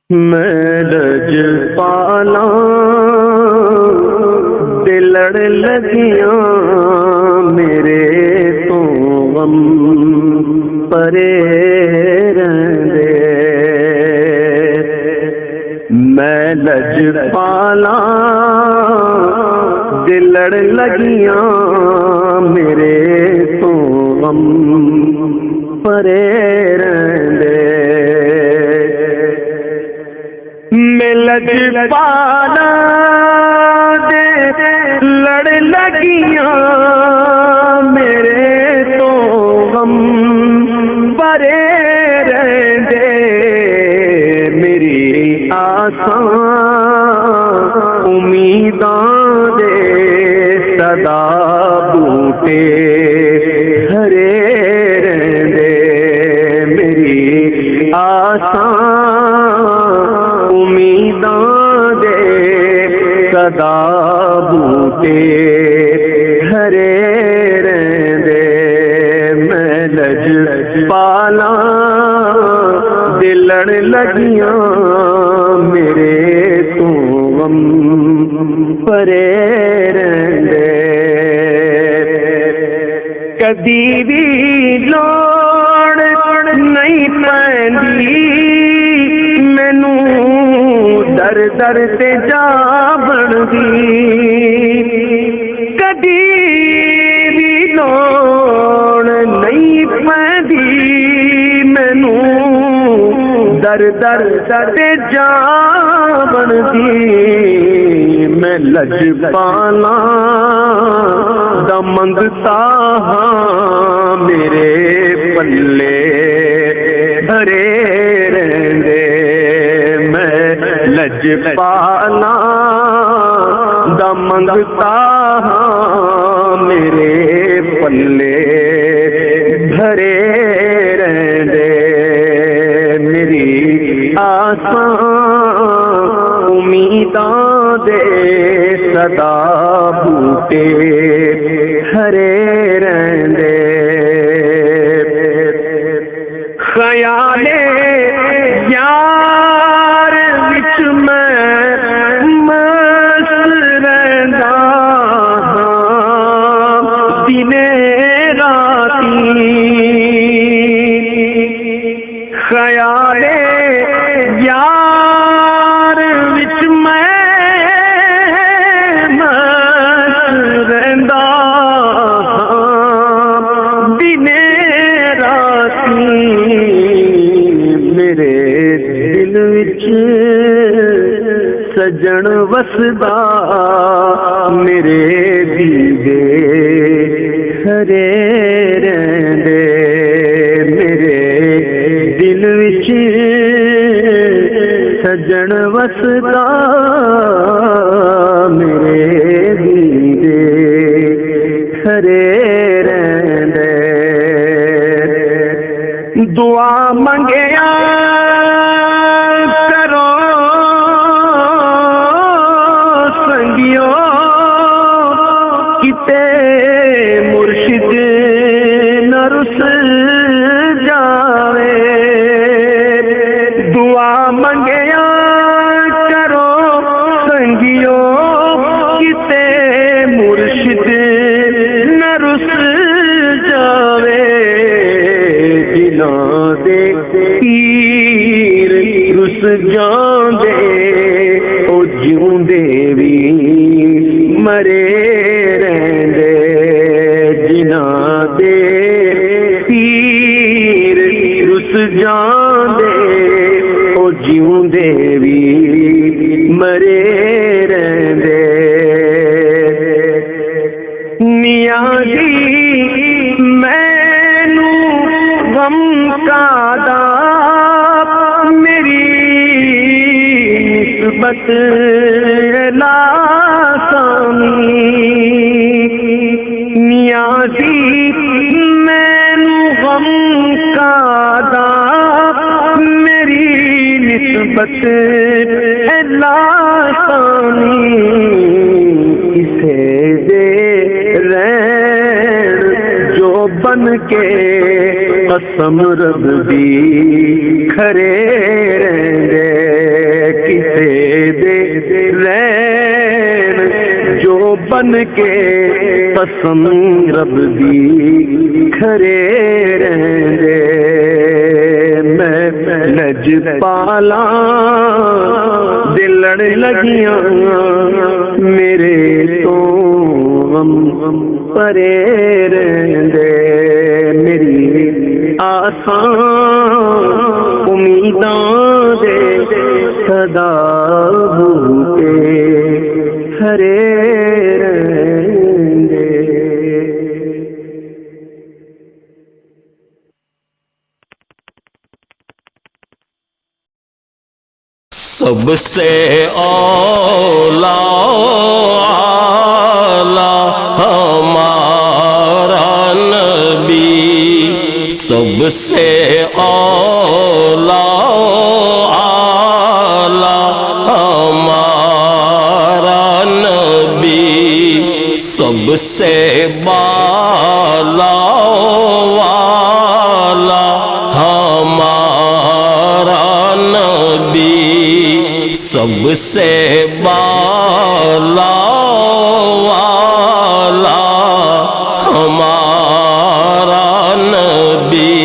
میں لج پالا تے لڑ لگیاں میرے تو غم پرے رہندے میں لج پالا تے لڑ لگیاں میرے تو غم پرے رہندے میں لج پالا دے لڑ لگیاں میرے تو غم پرے رہندے میری آساں امیداں دے صدا بوٹے ہرے رہندے میری آساں امیداں دے صدا بوٹے ہرے رہندے میں لج پالا دے لڑ لگیاں میرے تو غم پرے رہندے کدی بھی لوڑ نہیں پیندی مینوں در در تے جا بندی کدی بھی لوڑ نہیں پیندی مینوں در در تے جا بندی میں لج پالا دا منگتا ہاں میرے پلے بھرے رہندے میں لج پالا دا منگتا ہاں میرے پلے بھرے رہندے میری آساں امیداں دے صدا بوٹے ہرے رہندے خیالے یار وچ میں مست رہندا ہاں دنے راتی خیالے یار وچ میں مست رہندا ہاں دنے راتی میرے دل وچ سجن وسدا میرے دیدے ہرے رہندے میرے دل وچ سجن وسدا میرے دیدے ہرے رہندے دعا منگیا کرو سنگیو کتے مرشد نہ رس جاوے دعا منگیا کرو سنگیو کتے مرشد نہ رس جاوے جنہاں دے پیر رس جاندے او جیوندے وی مرے رہندے جنہاں دے پیر رس جاندے او جیوندے وی مرے رہندے میاں جی مینوں غم کا دا میری نسبت لاسانی میاں جی مینوں غم کا دا میری نسبت لاسانی کسے دے رہن جو بن کے قسم رب دی کھرے رہندے بن کے قسم رب دی کھرے رہندے میں لج پالا دلڑ لگیاں میرے تو غم پرے رہندے میری آسان امیداں دے صدا بھوکے ہرے رہندے. سب سے اولا ہمارا نبی، سب سے اولا ہمارا نبی، سب سے بالا والا ہمارا نبی، سب سے بالا والا ہمارا نبی،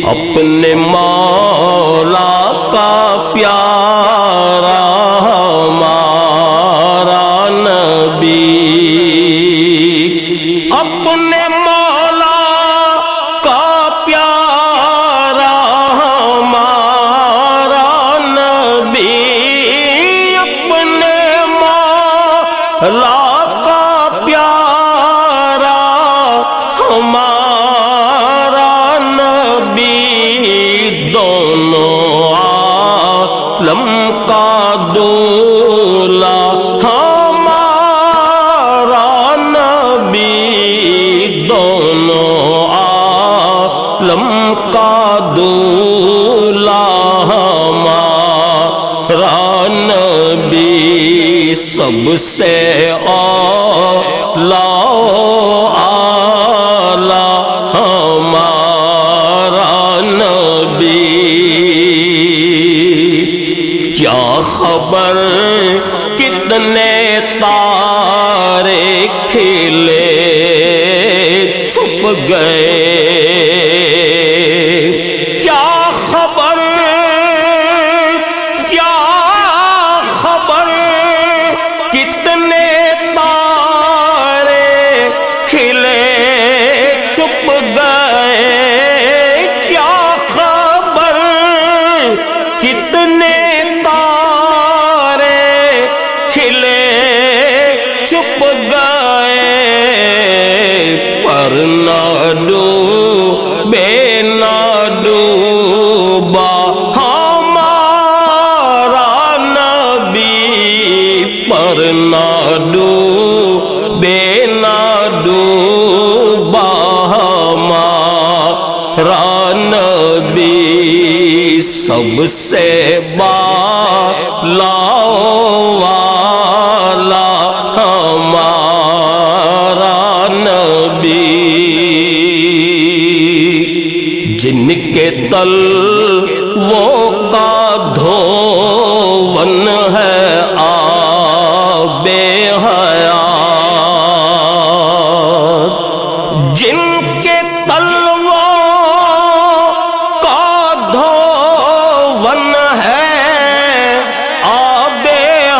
اپنے مولا کا پیارا ہمارا نبی، اپنے مولا کا پیارا ہمارا نبی، اپنے مولا کا پیارا ہمارا نبی، دونوں عالم کا دولا ہمارا نبی، دونوں عالم کا دولا ہمارا نبی، سب سے اولا ہمارا نبی. کیا خبر کتنے تارے کھلے چھپ گئے، کیا خبر کتنے تارے کھلے چھپ گئے، کیا خبر کتنے تارے کھلے چھپ گئے، پر نہ ڈوبے نہ ڈوبا ہمارا نبی، پر نہ ڈوبے نہ ڈوبا ہمارا نبی، سب سے بالا والا ہمارا نبی، جن کے تلووں کا دھون ہے آب حیات، جن کے تلووں کا دھون ہے آب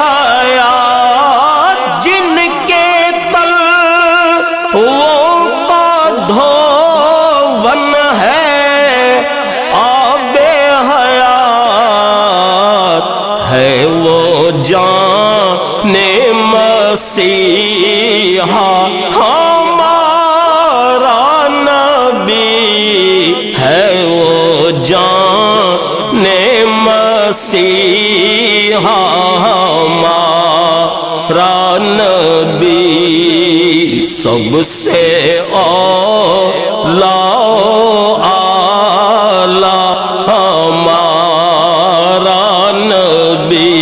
حیات، جن کے تلووں کا دھون ہے آب حیات، ہے وہ جان مسیحا ہمارا نبی، ہے وہ جان مسیحا ہمارا نبی، سب سے اولا ہمارا نبی،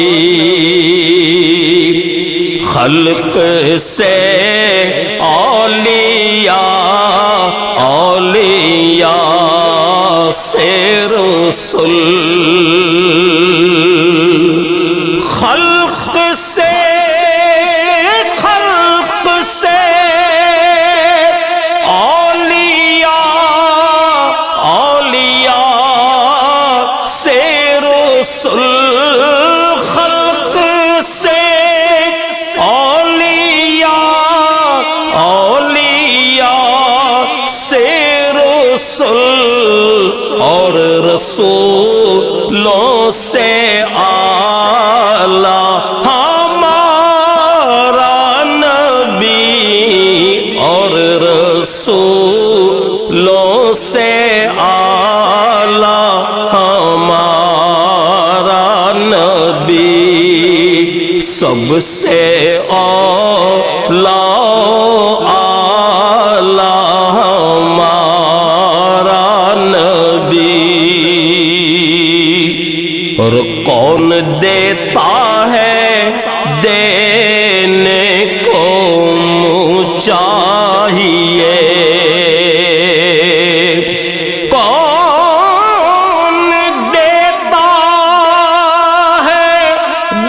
خلق سے اولیاء سے رسول، خلق سے رسولوں سے اعلیٰ ہمارا نبی، اور رسولوں سے اعلیٰ ہمارا نبی، سب سے اعلیٰ اور کون دیتا ہے دینے کو منہ چاہیے، کون دیتا ہے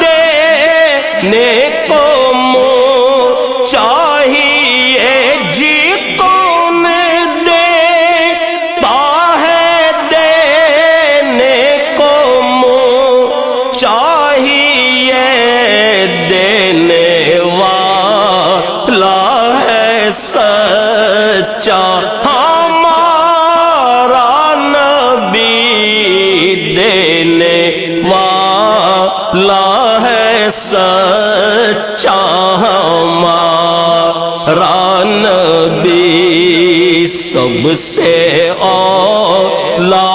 دینے کو منہ چاہیے، جی کون دیتا ہے دینے کو چاہیے، دینے والا ہے سچا ہمارا نبی، دینے والا ہے سچا ہمارا نبی، سب سے اعلیٰ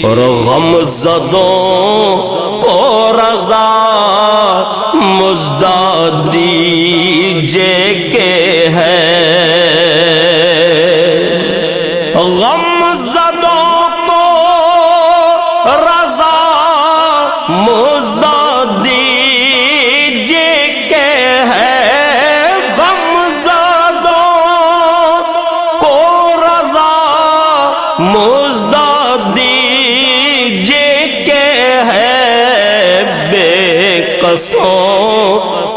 اور غم زدوں کو رضا مژدہ دیجے کہ ہے، غم زدوں کو رضا مژدہ دیجے کہ ہے، غم زدوں کو رضا مژدہ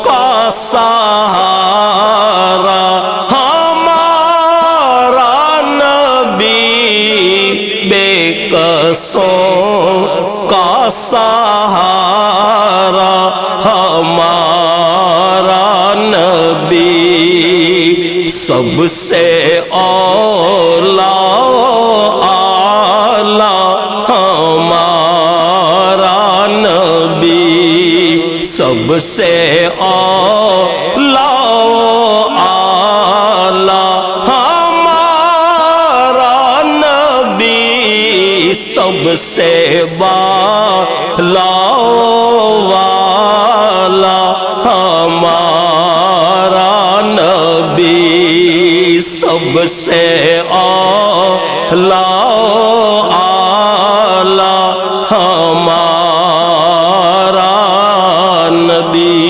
کا سہارا ہمارا نبی، بے قصوں کا سہارا ہمارا نبی، سب سے اعلیٰ ہمارا نبی، سب سے اعلیٰ ہمارا نبی، سب سے بالا والا ہمارا نبی، سب سے اعلیٰ ہمارا نبی۔